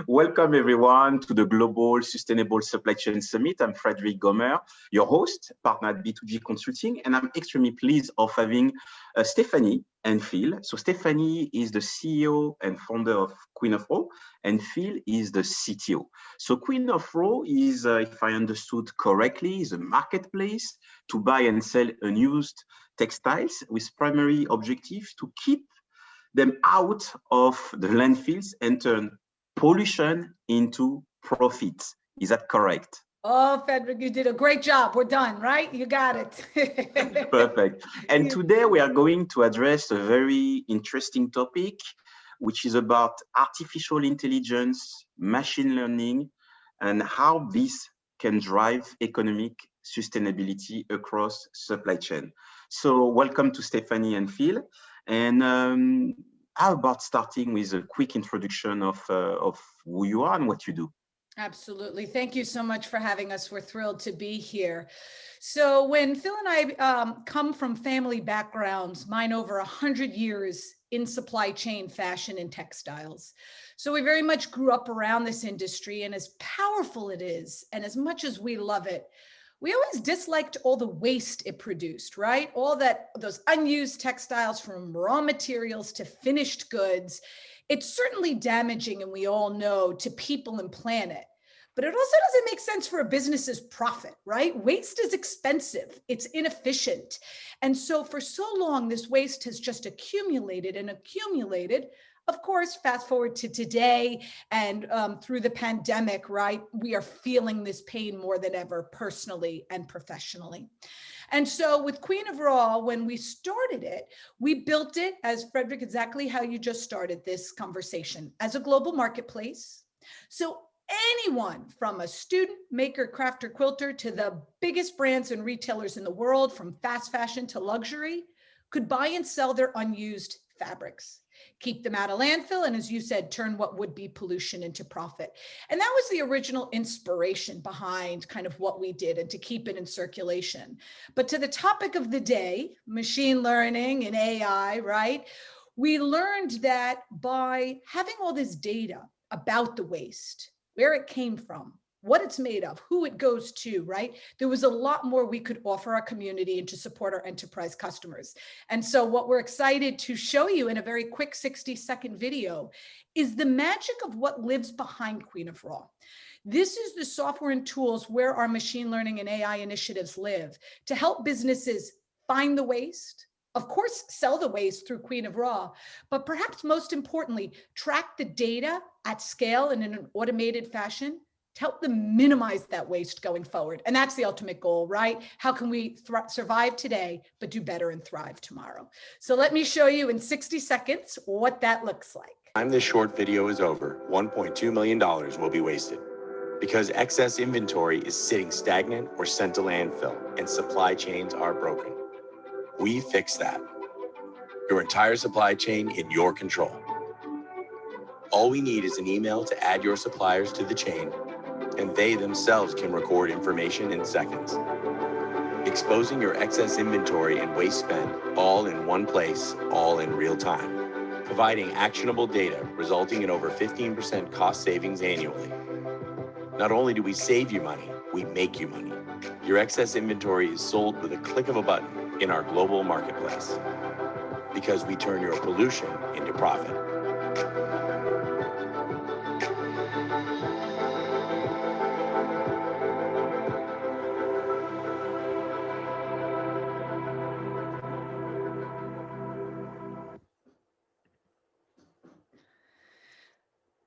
Welcome everyone to the Global Sustainable Supply Chain Summit. I'm Frederic Gomer, your host, partner at B2G Consulting, and I'm extremely pleased of having Stephanie and Phil. So Stephanie is the CEO and founder of Queen of Raw, and Phil is the CTO. So Queen of Raw is, if I understood correctly, is a marketplace to buy and sell unused textiles with primary objective to keep them out of the landfills and turn pollution into profits. Is that correct? Oh, Frederic, you did a great job. We're done, right? You got it. Perfect. And today we are going to address a very interesting topic, which is about artificial intelligence, machine learning, and how this can drive economic sustainability across supply chain. So welcome to Stephanie and Phil. And how about starting with a quick introduction of who you are and what you do? Absolutely. Thank you so much for having us. We're thrilled to be here. So when Phil and I come from family backgrounds, mine over 100 years in supply chain, fashion, and textiles. So we very much grew up around this industry, and as powerful it is, and as much as we love it, we always disliked all the waste it produced, right? All those unused textiles, from raw materials to finished goods. It's certainly damaging, and we all know, to people and planet. But it also doesn't make sense for a business's profit, right? Waste is expensive, it's inefficient. And so for so long, this waste has just accumulated and accumulated. Of course, fast forward to today and through the pandemic, right? We are feeling this pain more than ever, personally and professionally. And so with Queen of Raw, when we started it, we built it, as Frederic, exactly how you just started this conversation, as a global marketplace. So anyone from a student, maker, crafter, quilter to the biggest brands and retailers in the world, from fast fashion to luxury, could buy and sell their unused fabrics, keep them out of landfill, and as you said, turn what would be pollution into profit. And that was the original inspiration behind kind of what we did, and to keep it in circulation. But to the topic of the day, machine learning and AI, right? We learned that by having all this data about the waste, where it came from, what it's made of, who it goes to, right? There was a lot more we could offer our community and to support our enterprise customers. And so what we're excited to show you in a very quick 60-second video is the magic of what lives behind Queen of Raw. This is the software and tools where our machine learning and AI initiatives live to help businesses find the waste, of course, sell the waste through Queen of Raw, but perhaps most importantly, track the data at scale and in an automated fashion to help them minimize that waste going forward. And that's the ultimate goal, right? How can we survive today, but do better and thrive tomorrow? So let me show you in 60 seconds what that looks like. By the time this short video is over, $1.2 million will be wasted because excess inventory is sitting stagnant or sent to landfill and supply chains are broken. We fix that. Your entire supply chain in your control. All we need is an email to add your suppliers to the chain, and they themselves can record information in seconds. Exposing your excess inventory and waste spend all in one place, all in real time. Providing actionable data resulting in over 15% cost savings annually. Not only do we save you money, we make you money. Your excess inventory is sold with a click of a button in our global marketplace. Because we turn your pollution into profit.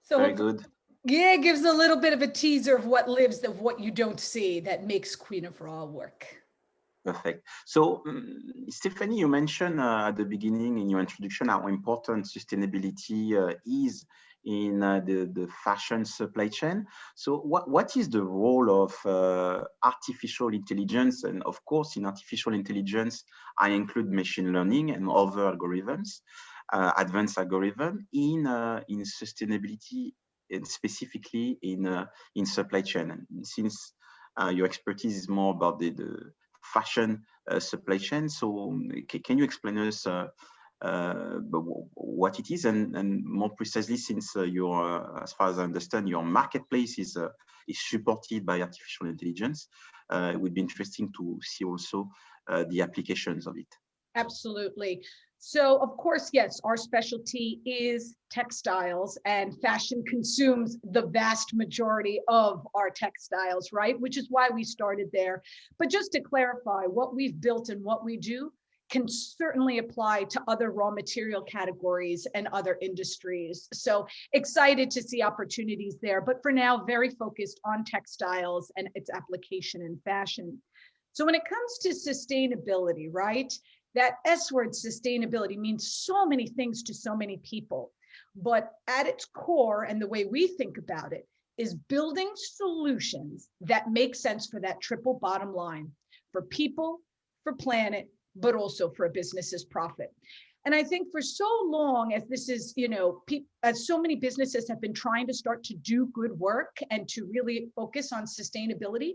So very good. Yeah, it gives a little bit of a teaser of what lives, of what you don't see, that makes Queen of Raw work. Perfect. So, Stephanie, you mentioned at the beginning in your introduction how important sustainability is in the fashion supply chain. So what is the role of artificial intelligence? And of course, in artificial intelligence, I include machine learning and other algorithms, advanced algorithm in sustainability, and specifically in supply chain. And since your expertise is more about the fashion supply chain. So can you explain us but what it is, and more precisely, since as far as I understand, your marketplace is supported by artificial intelligence, it would be interesting to see also the applications of it. Absolutely. So of course, yes, our specialty is textiles, and fashion consumes the vast majority of our textiles, right? Which is why we started there. But just to clarify, what we've built and what we do can certainly apply to other raw material categories and other industries. So excited to see opportunities there, but for now, very focused on textiles and its application in fashion. So when it comes to sustainability, right? That S word, sustainability, means so many things to so many people. But at its core, and the way we think about it, is building solutions that make sense for that triple bottom line, for people, for planet, but also for a business's profit. And I think for so long, as this is, as so many businesses have been trying to start to do good work and to really focus on sustainability,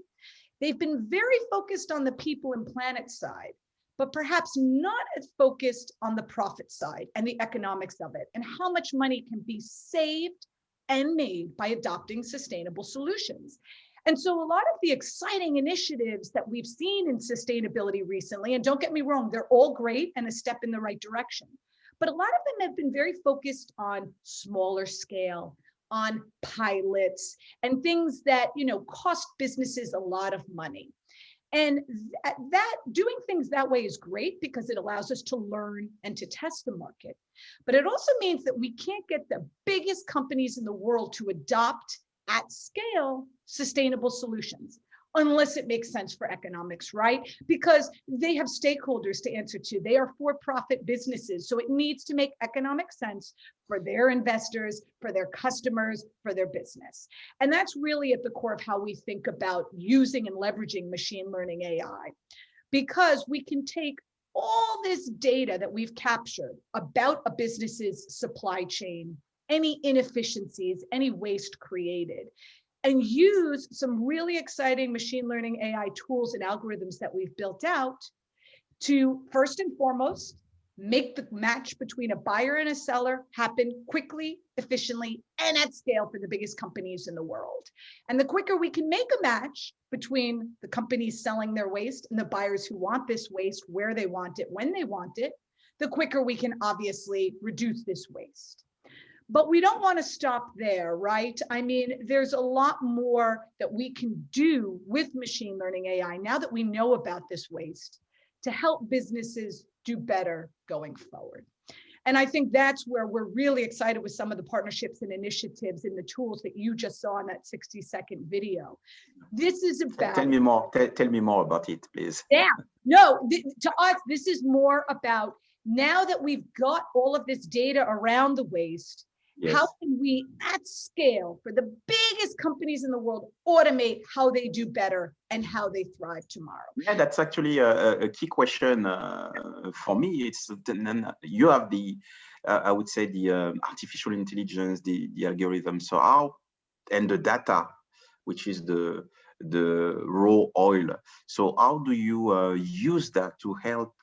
they've been very focused on the people and planet side, but perhaps not as focused on the profit side and the economics of it, and how much money can be saved and made by adopting sustainable solutions. And so a lot of the exciting initiatives that we've seen in sustainability recently, and don't get me wrong, they're all great and a step in the right direction, but a lot of them have been very focused on smaller scale, on pilots, and things that cost businesses a lot of money. And that doing things that way is great because it allows us to learn and to test the market. But it also means that we can't get the biggest companies in the world to adopt at scale sustainable solutions unless it makes sense for economics, right? Because they have stakeholders to answer to. They are for-profit businesses. So it needs to make economic sense for their investors, for their customers, for their business. And that's really at the core of how we think about using and leveraging machine learning AI, because we can take all this data that we've captured about a business's supply chain, any inefficiencies, any waste created, and use some really exciting machine learning AI tools and algorithms that we've built out to, first and foremost, make the match between a buyer and a seller happen quickly, efficiently, and at scale for the biggest companies in the world. And the quicker we can make a match between the companies selling their waste and the buyers who want this waste, where they want it, when they want it, the quicker we can obviously reduce this waste. But we don't want to stop there, right? I mean, there's a lot more that we can do with machine learning AI now that we know about this waste to help businesses do better going forward. And I think that's where we're really excited with some of the partnerships and initiatives and the tools that you just saw in that 60-second video. This is about— Tell me more. Tell me more about it, please. Yeah, no, to us, this is more about, now that we've got all of this data around the waste, yes, how can we, at scale, for the biggest companies in the world, automate how they do better and how they thrive tomorrow? Yeah, that's actually a key question for me. It's you have the, I would say, the artificial intelligence, the algorithm. So how, and the data, which is the raw oil. So how do you use that to help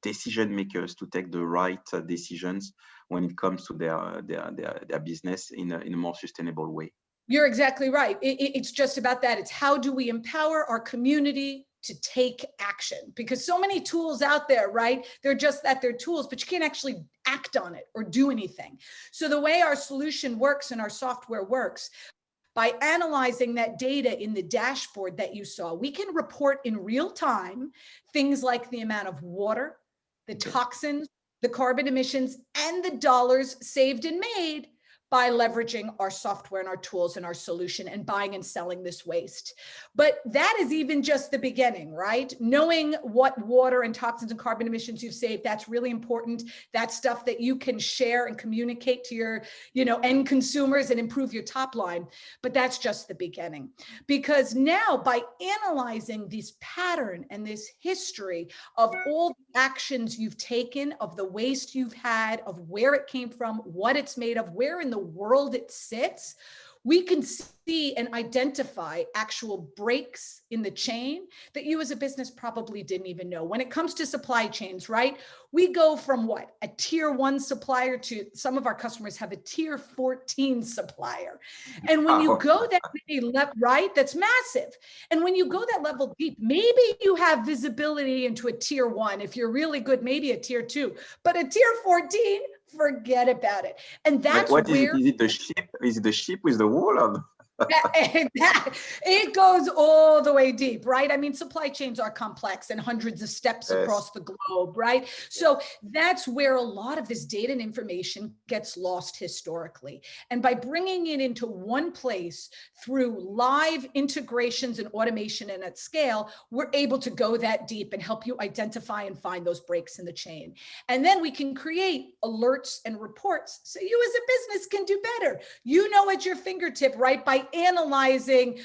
decision makers to take the right decisions when it comes to their business in a more sustainable way? You're exactly right. It's just about that. It's how do we empower our community to take action? Because so many tools out there, right? They're just that, they're tools, but you can't actually act on it or do anything. So the way our solution works and our software works, by analyzing that data in the dashboard that you saw, we can report in real time things like the amount of water, the toxins, the carbon emissions, and the dollars saved and made by leveraging our software and our tools and our solution and buying and selling this waste. But that is even just the beginning, right? Knowing what water and toxins and carbon emissions you've saved, that's really important. That's stuff that you can share and communicate to your, end consumers and improve your top line. But that's just the beginning. Because now, by analyzing this pattern and this history of all the actions you've taken, of the waste you've had, of where it came from, what it's made of, where in the world it sits, we can see and identify actual breaks in the chain that you as a business probably didn't even know. When it comes to supply chains, right? We go from what? A tier 1 supplier to some of our customers have a tier 14 supplier. And when you go that right, that's massive. And when you go that level deep, maybe you have visibility into a tier 1. If you're really good, maybe a tier 2, but a tier 14, forget about it. And that's what is where it? Is it the ship? Is it the ship with the wall? Or it goes all the way deep, right? I mean, supply chains are complex and hundreds of steps across the globe, right? So that's where a lot of this data and information gets lost historically. And by bringing it into one place through live integrations and automation and at scale, we're able to go that deep and help you identify and find those breaks in the chain. And then we can create alerts and reports so you as a business can do better. You know, at your fingertip, right? By analyzing,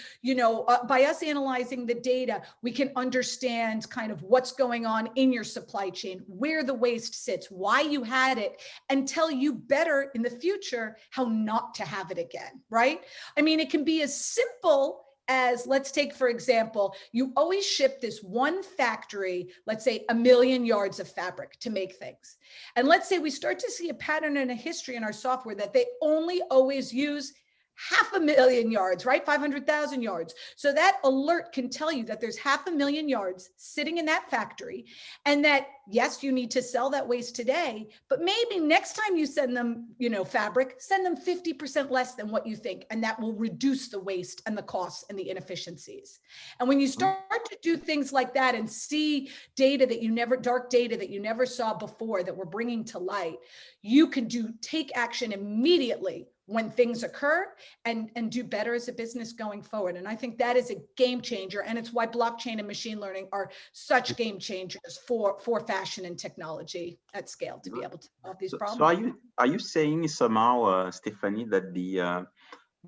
by us analyzing the data, we can understand kind of what's going on in your supply chain, where the waste sits, why you had it, and tell you better in the future how not to have it again, right? I mean, it can be as simple as, let's take, for example, you always ship this one factory, let's say 1 million yards of fabric to make things. And let's say we start to see a pattern and a history in our software that they only always use 500,000 yards, right? 500,000 yards. So that alert can tell you that there's 500,000 yards sitting in that factory, and that, yes, you need to sell that waste today, but maybe next time you send them, fabric, send them 50% less than what you think. And that will reduce the waste and the costs and the inefficiencies. And when you start to do things like that and see data that dark data that you never saw before that we're bringing to light, you can take action immediately when things occur and do better as a business going forward. And I think that is a game changer. And it's why blockchain and machine learning are such game changers for fashion and technology at scale to be able to solve these problems. So are you saying somehow, Stephanie, that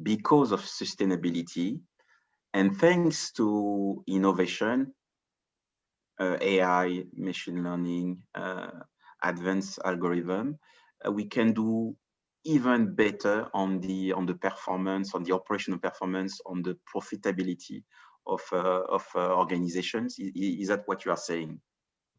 because of sustainability and thanks to innovation, AI, machine learning, advanced algorithm, we can do even better on the performance, on the operational performance, on the profitability of organizations? Is that what you are saying?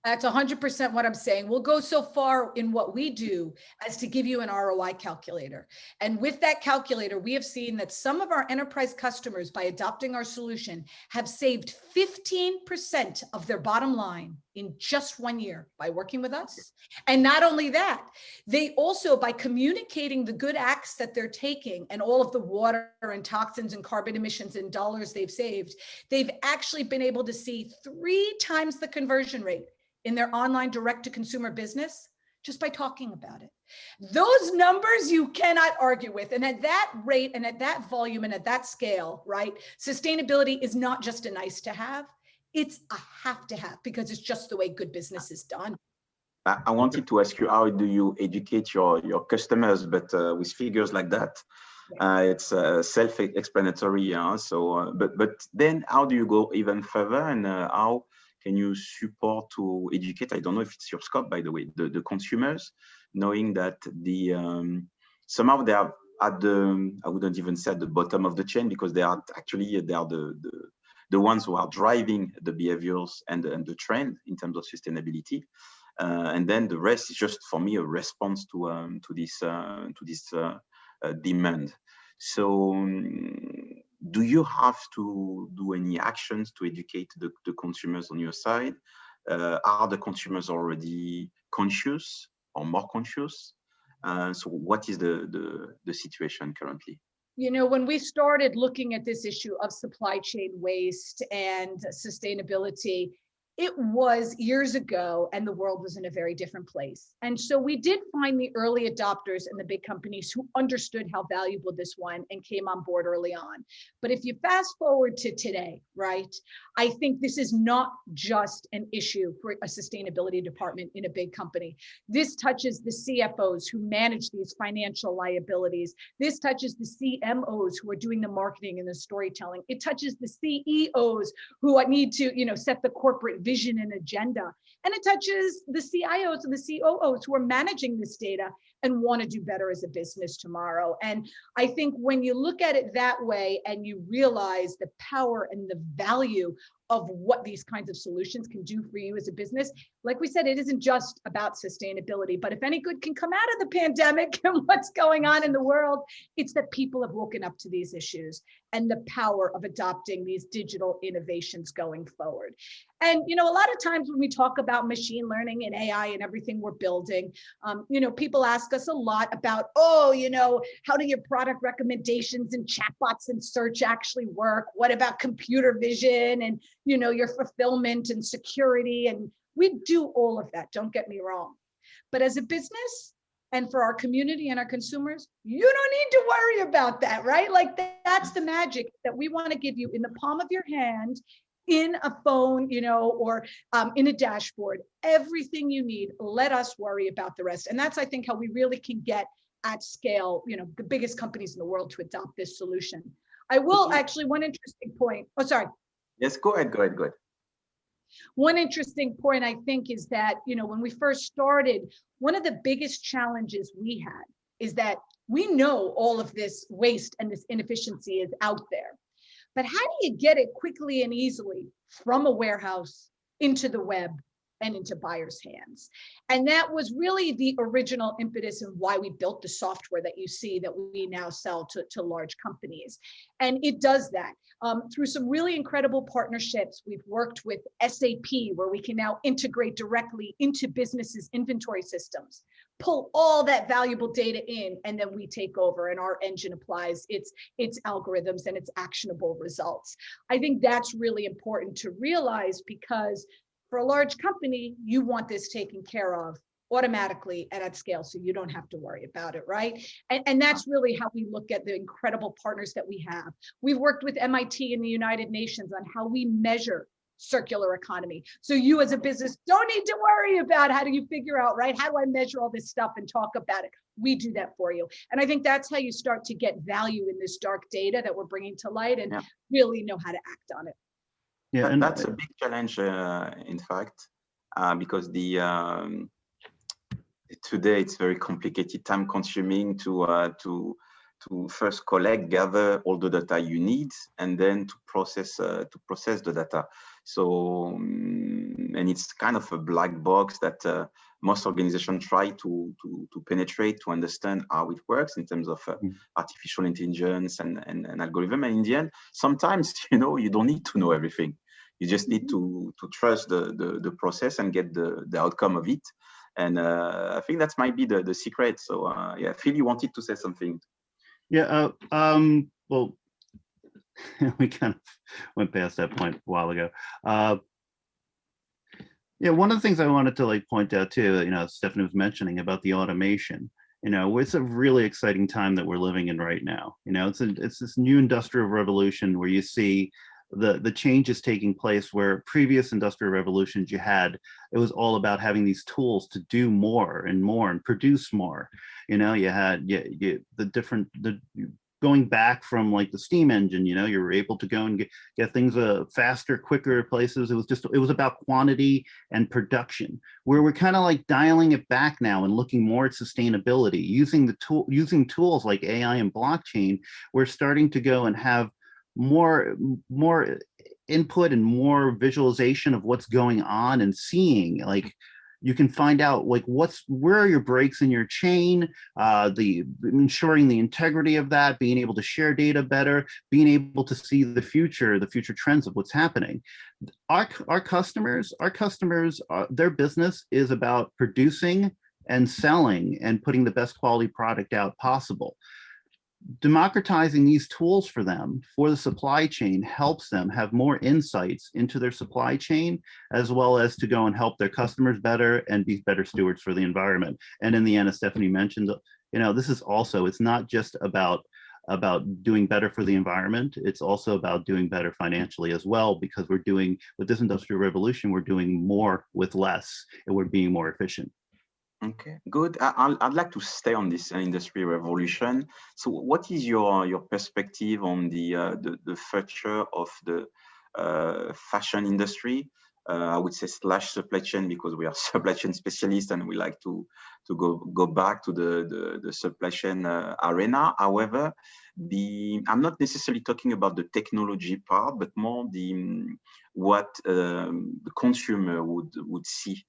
That's 100% what I'm saying. We'll go so far in what we do as to give you an ROI calculator. And with that calculator, we have seen that some of our enterprise customers, by adopting our solution, have saved 15% of their bottom line in just 1 year by working with us. And not only that, they also, by communicating the good acts that they're taking and all of the water and toxins and carbon emissions and dollars they've saved, they've actually been able to see 3 times the conversion rate in their online direct-to-consumer business just by talking about it. Those numbers you cannot argue with. And at that rate and at that volume and at that scale, right, sustainability is not just a nice to have, it's a have to have, because it's just the way good business is done. I wanted to ask you, how do you educate your customers, but with figures like that? It's self-explanatory. But then how do you go even further, and how can you support to educate? I don't know if it's your scope, by the way, the consumers, knowing that somehow they are at the, I wouldn't even say at the bottom of the chain, because they are the ones who are driving the behaviors and the trend in terms of sustainability. And then the rest is just, for me, a response to this demand. So do you have to do any actions to educate the consumers on your side? Are the consumers already conscious or more conscious? So what is the situation currently? When we started looking at this issue of supply chain waste and sustainability, it was years ago, and the world was in a very different place. And so we did find the early adopters and the big companies who understood how valuable this was and came on board early on. But if you fast forward to today, right, I think this is not just an issue for a sustainability department in a big company. This touches the CFOs who manage these financial liabilities. This touches the CMOs who are doing the marketing and the storytelling. It touches the CEOs who need to, set the corporate vision vision and agenda. And it touches the CIOs and the COOs who are managing this data and want to do better as a business tomorrow. And I think when you look at it that way and you realize the power and the value of what these kinds of solutions can do for you as a business, like we said, it isn't just about sustainability, but if any good can come out of the pandemic and what's going on in the world, it's that people have woken up to these issues and the power of adopting these digital innovations going forward. And, you know, a lot of times when we talk about machine learning and AI and everything we're building, you know, people ask us a lot about, oh, you know, how do your product recommendations and chatbots and search actually work? What about computer vision and, you know, your fulfillment and security? And we do all of that, don't get me wrong. But as a business, and for our community and our consumers, you don't need to worry about that, right? Like that's the magic that we want to give you in the palm of your hand, in a phone, you know, or in a dashboard, everything you need. Let us worry about the rest. And that's, I think, how we really can get at scale, you know, the biggest companies in the world to adopt this solution. I will actually, one interesting point. Oh, sorry. Yes, go ahead. One interesting point, I think, is that, you know, when we first started, one of the biggest challenges we had is that we know all of this waste and this inefficiency is out there. But how do you get it quickly and easily from a warehouse into the web and into buyers' hands? And that was really the original impetus and why we built the software that you see that we now sell to large companies. And it does that through some really incredible partnerships. We've worked with SAP, where we can now integrate directly into businesses' inventory systems, pull all that valuable data in, and then we take over and our engine applies its algorithms and its actionable results. I think that's really important to realize, because for a large company, you want this taken care of automatically and at scale, so you don't have to worry about it, right? And that's really how we look at the incredible partners that we have. We've worked with MIT and the United Nations on how we measure circular economy. So you as a business don't need to worry about how do you figure out, right? How do I measure all this stuff and talk about it? We do that for you. And I think that's how you start to get value in this dark data that we're bringing to light and really know how to act on it. Yeah, and that's a big challenge, in fact, because today it's very complicated, time-consuming to first collect, gather all the data you need, and then to process the data. So, and it's kind of a black box that most organizations try to penetrate, to understand how it works in terms of artificial intelligence and algorithm. And in the end, sometimes, you know, you don't need to know everything. You just need to trust the process and get the outcome of it. And I think that might be the secret. So yeah, Phil, you wanted to say something. Yeah, well, we kind of went past that point a while ago. Yeah, one of the things I wanted to point out too, you know, Stephanie was mentioning about the automation. You know, it's a really exciting time that we're living in right now. You know, it's this new industrial revolution where you see the changes taking place, where previous industrial revolutions it was all about having these tools to do more and produce more. You know, you had going back from like the steam engine, you know, you were able to go and get things faster, quicker places. It was about quantity and production, where we're kind of like dialing it back now and looking more at sustainability, using tools like AI and blockchain. We're starting to go and have more input and more visualization of what's going on, and seeing, like, you can find out like where are your breaks in your chain, ensuring the integrity of that, being able to share data better, being able to see the future trends of what's happening. Our customers, their business is about producing and selling and putting the best quality product out possible. Democratizing these tools for them, for the supply chain, helps them have more insights into their supply chain, as well as to go and help their customers better and be better stewards for the environment. And in the end, as Stephanie mentioned, you know, this is also, it's not just about doing better for the environment, it's also about doing better financially as well, because with this industrial revolution, we're doing more with less, and we're being more efficient. Okay, good. I'd like to stay on this industry revolution. So, what is your perspective on the future of the fashion industry? I would say slash supply chain, because we are supply chain specialists and we like to go back to the supply chain arena. However, I'm not necessarily talking about the technology part, but more what the consumer would see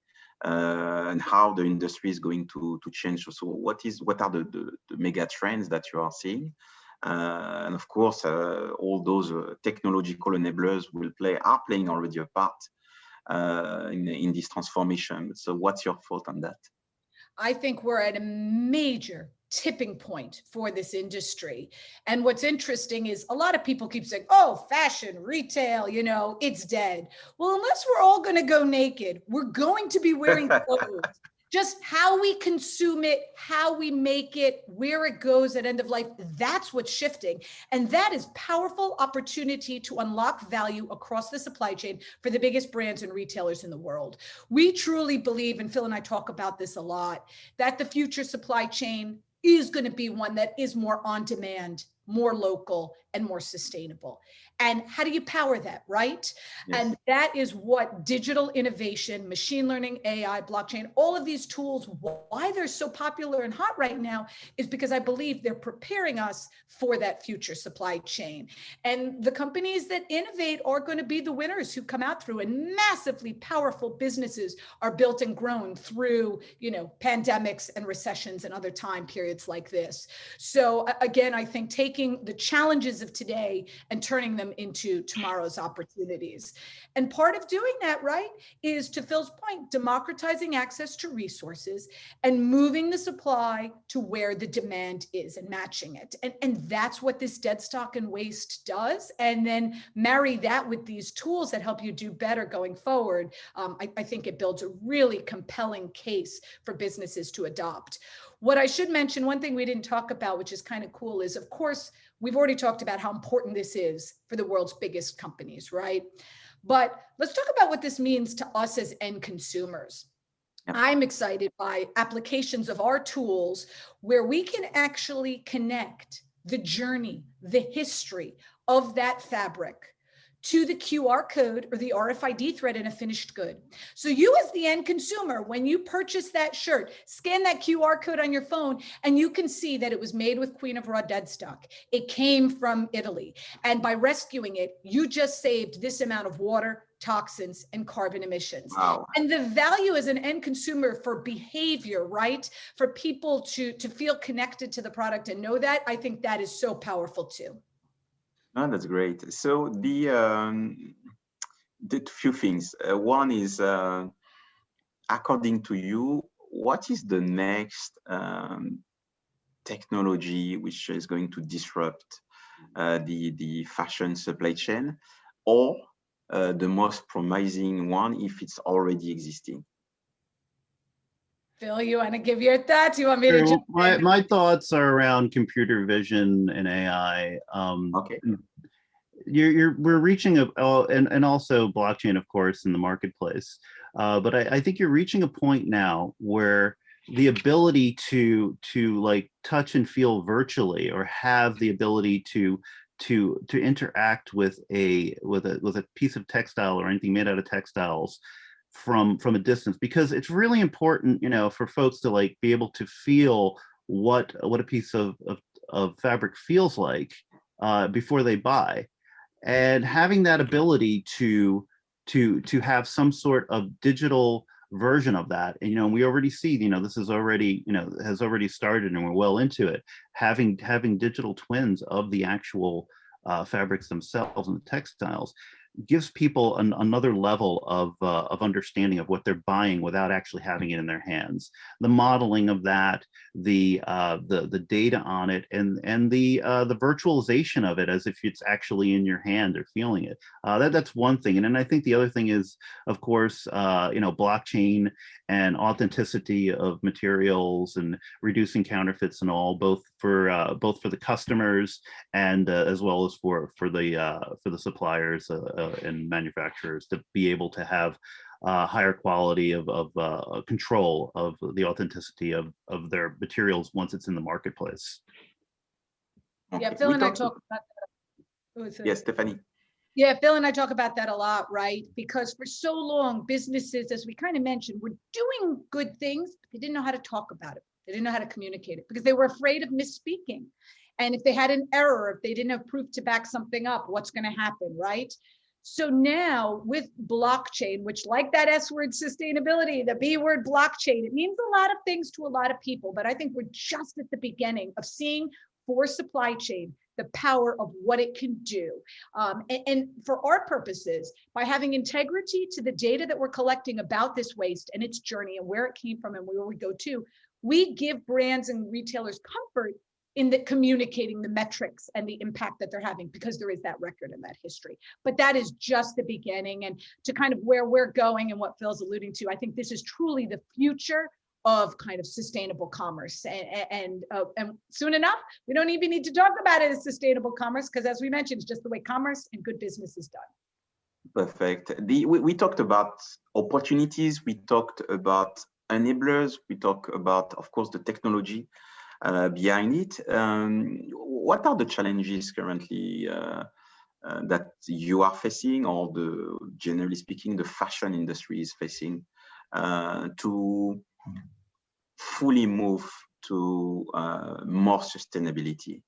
and how the industry is going to change. So what are the mega trends that you are seeing? And of course, all those technological enablers are playing already a part in this transformation. So what's your thought on that? I think we're at a major tipping point for this industry. And what's interesting is a lot of people keep saying, oh, fashion, retail, it's dead. Well, unless we're all going to go naked, we're going to be wearing clothes. Just how we consume it, how we make it, where it goes at end of life, that's what's shifting. And that is powerful opportunity to unlock value across the supply chain for the biggest brands and retailers in the world. We truly believe, and Phil and I talk about this a lot, that the future supply chain is going to be one that is more on demand, more local, and more sustainable. And how do you power that, right? Yes. And that is what digital innovation, machine learning, AI, blockchain, all of these tools, why they're so popular and hot right now is because I believe they're preparing us for that future supply chain. And the companies that innovate are going to be the winners who come out through, and massively powerful businesses are built and grown through, pandemics and recessions and other time periods like this. So again, I think taking the challenges of today and turning them into tomorrow's opportunities. And part of doing that, right, is, to Phil's point, democratizing access to resources and moving the supply to where the demand is and matching it. And that's what this dead stock and waste does. And then marry that with these tools that help you do better going forward. I think it builds a really compelling case for businesses to adopt. What I should mention, one thing we didn't talk about, which is kind of cool, is, of course, we've already talked about how important this is for the world's biggest companies, right? But let's talk about what this means to us as end consumers. Yeah. I'm excited by applications of our tools where we can actually connect the journey, the history of that fabric to the QR code or the RFID thread in a finished good. So you, as the end consumer, when you purchase that shirt, scan that QR code on your phone and you can see that it was made with Queen of Raw dead stock. It came from Italy. And by rescuing it, you just saved this amount of water, toxins, and carbon emissions. Wow. And the value as an end consumer for behavior, right? For people to feel connected to the product and know that, I think that is so powerful too. Oh, that's great. So the few things. One is, according to you, what is the next technology which is going to disrupt the fashion supply chain, or the most promising one if it's already existing? Phil, you want to give your thoughts? You want me to jump in? My thoughts are around computer vision and AI. Okay. We're reaching and also blockchain, of course, in the marketplace. But I think you're reaching a point now where the ability to like touch and feel virtually, or have the ability to interact with a piece of textile or anything made out of textiles from a distance, because it's really important, for folks to like be able to feel what a piece of fabric feels like before they buy, and having that ability to have some sort of digital version of that. And we already see, this is already, has already started, and we're well into it, having digital twins of the actual fabrics themselves and the textiles gives people another level of understanding of what they're buying without actually having it in their hands. The modeling of that, the data on it, and the virtualization of it as if it's actually in your hand or feeling it. That's one thing. And then I think the other thing is, of course, blockchain and authenticity of materials and reducing counterfeits and all, both for the customers and as well as for the suppliers and manufacturers, to be able to have higher quality of control of the authenticity of their materials once it's in the marketplace. Okay. Yeah, Phil and I talk about that. Yes, Stephanie. Yeah, Phil and I talk about that a lot, right? Because for so long, businesses, as we kind of mentioned, were doing good things, but they didn't know how to talk about it. They didn't know how to communicate it because they were afraid of misspeaking. And if they had an error, if they didn't have proof to back something up, what's going to happen, right? So now with blockchain, which like that S word sustainability, the B word blockchain, it means a lot of things to a lot of people, but I think we're just at the beginning of seeing for supply chain the power of what it can do. And for our purposes, by having integrity to the data that we're collecting about this waste and its journey and where it came from and where we go to, we give brands and retailers comfort in the communicating the metrics and the impact that they're having, because there is that record and that history. But that is just the beginning. And to kind of where we're going and what Phil's alluding to, I think this is truly the future of kind of sustainable commerce. And soon enough, we don't even need to talk about it as sustainable commerce, because as we mentioned, it's just the way commerce and good business is done. Perfect. We talked about opportunities, we talked about enablers, we talked about, of course, the technology behind it. What are the challenges currently that you are facing, or generally speaking, the fashion industry is facing to fully move to more sustainability?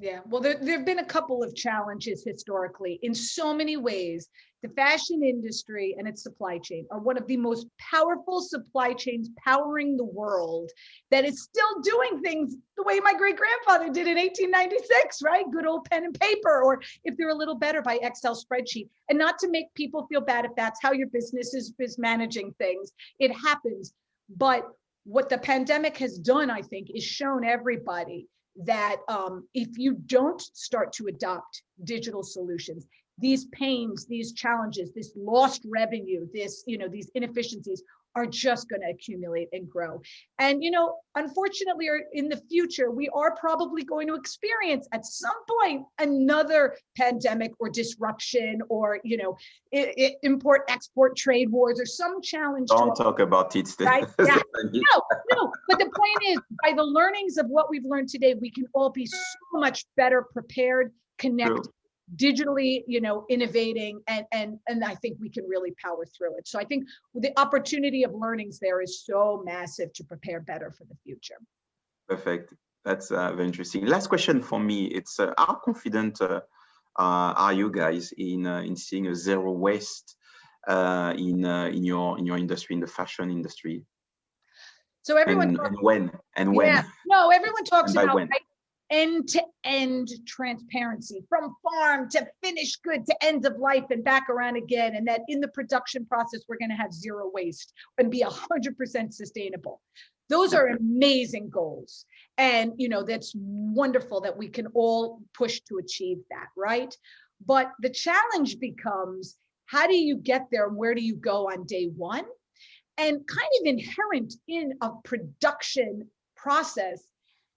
Yeah, well, there have been a couple of challenges historically. In so many ways, the fashion industry and its supply chain are one of the most powerful supply chains powering the world that is still doing things the way my great-grandfather did in 1896, right? Good old pen and paper, or if they're a little better, by Excel spreadsheet. And not to make people feel bad if that's how your business is managing things. It happens. But what the pandemic has done, I think, is shown everybody that if you don't start to adopt digital solutions, these pains, these challenges, this lost revenue, these inefficiencies are just going to accumulate and grow. And, unfortunately, or in the future, we are probably going to experience at some point another pandemic or disruption, or, import, export, trade wars, or some challenge. Don't talk about it. Right? Yeah. No. But the point is, by the learnings of what we've learned today, we can all be so much better prepared, connected. True. Digitally, innovating, and I think we can really power through it. So I think the opportunity of learnings there is so massive to prepare better for the future. Perfect. That's very interesting. Last question for me. It's how confident are you guys in seeing a zero waste in your industry, in the fashion industry? So everyone when? Yeah. No, everyone talks about when. Right? End-to-end transparency, from farm to finished good to end of life and back around again, and that in the production process we're going to have zero waste and be 100% sustainable. Those are amazing goals, and that's wonderful that we can all push to achieve that, right? But the challenge becomes, how do you get there and where do you go on day one? And kind of inherent in a production process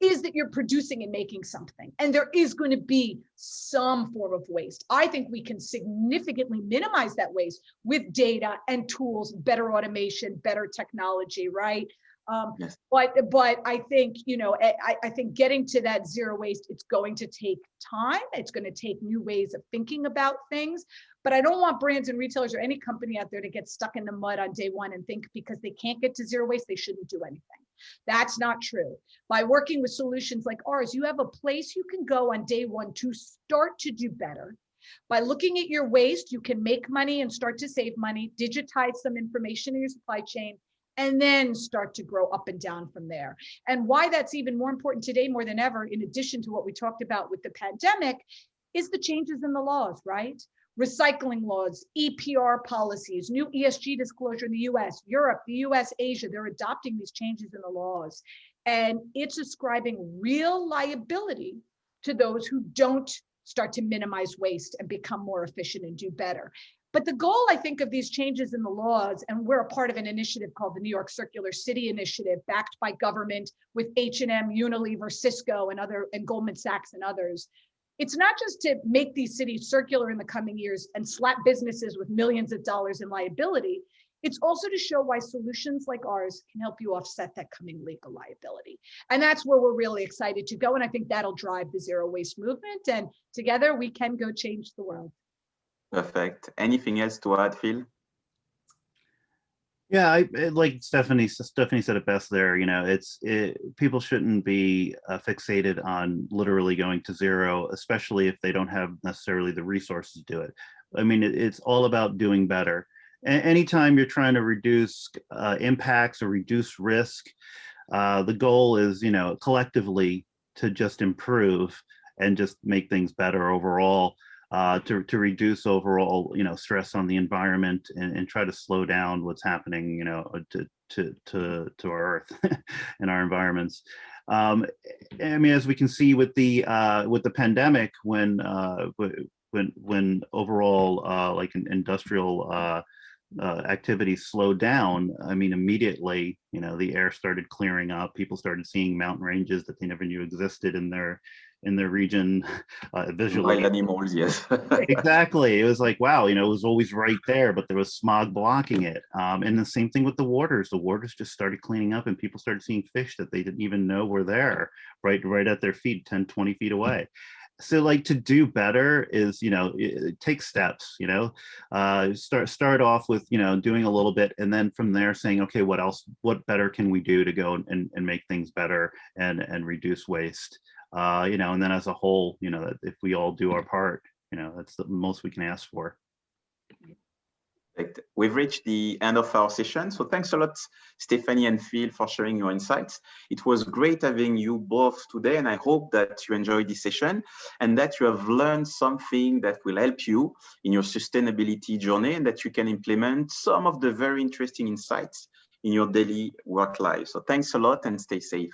is that you're producing and making something, and there is going to be some form of waste. I think we can significantly minimize that waste with data and tools, better automation, better technology, right? Yes. But I think, I think getting to that zero waste, it's going to take time. It's going to take new ways of thinking about things. But I don't want brands and retailers or any company out there to get stuck in the mud on day one and think because they can't get to zero waste, they shouldn't do anything. That's not true. By working with solutions like ours, you have a place you can go on day one to start to do better. By looking at your waste, you can make money and start to save money, digitize some information in your supply chain, and then start to grow up and down from there. And why that's even more important today more than ever, in addition to what we talked about with the pandemic, is the changes in the laws, right? Recycling laws, EPR policies, new ESG disclosure in the US, Europe, the US, Asia, they're adopting these changes in the laws. And it's ascribing real liability to those who don't start to minimize waste and become more efficient and do better. But the goal, I think, of these changes in the laws, and we're a part of an initiative called the New York Circular City Initiative, backed by government with H&M, Unilever, Cisco, and Goldman Sachs and others. It's not just to make these cities circular in the coming years and slap businesses with millions of dollars in liability. It's also to show why solutions like ours can help you offset that coming legal liability. And that's where we're really excited to go. And I think that'll drive the zero waste movement. And together we can go change the world. Perfect. Anything else to add, Phil? Yeah, like Stephanie said it best there. You know, people shouldn't be fixated on literally going to zero, especially if they don't have necessarily the resources to do it. I mean, it's all about doing better. Anytime you're trying to reduce impacts or reduce risk, the goal is, you know, collectively to just improve and just make things better overall. To reduce overall, you know, stress on the environment and try to slow down what's happening, you know, to our Earth and our environments. I mean, as we can see with the pandemic, when overall like industrial activities slowed down, I mean, immediately, you know, the air started clearing up. People started seeing mountain ranges that they never knew existed in their region visually. Wild animals, yes. Exactly. It was like, wow, you know, it was always right there, but there was smog blocking it. And the same thing with the waters. The waters just started cleaning up and people started seeing fish that they didn't even know were there, right at their feet, 10, 20 feet away. So like, to do better is, you know, take steps, you know, start off with, you know, doing a little bit, and then from there saying, okay, what better can we do to go and make things better and reduce waste, you know, and then as a whole, you know, if we all do our part, you know, that's the most we can ask for. We've reached the end of our session. So thanks a lot, Stephanie and Phil, for sharing your insights. It was great having you both today, and I hope that you enjoyed this session and that you have learned something that will help you in your sustainability journey, and that you can implement some of the very interesting insights in your daily work life. So thanks a lot and stay safe.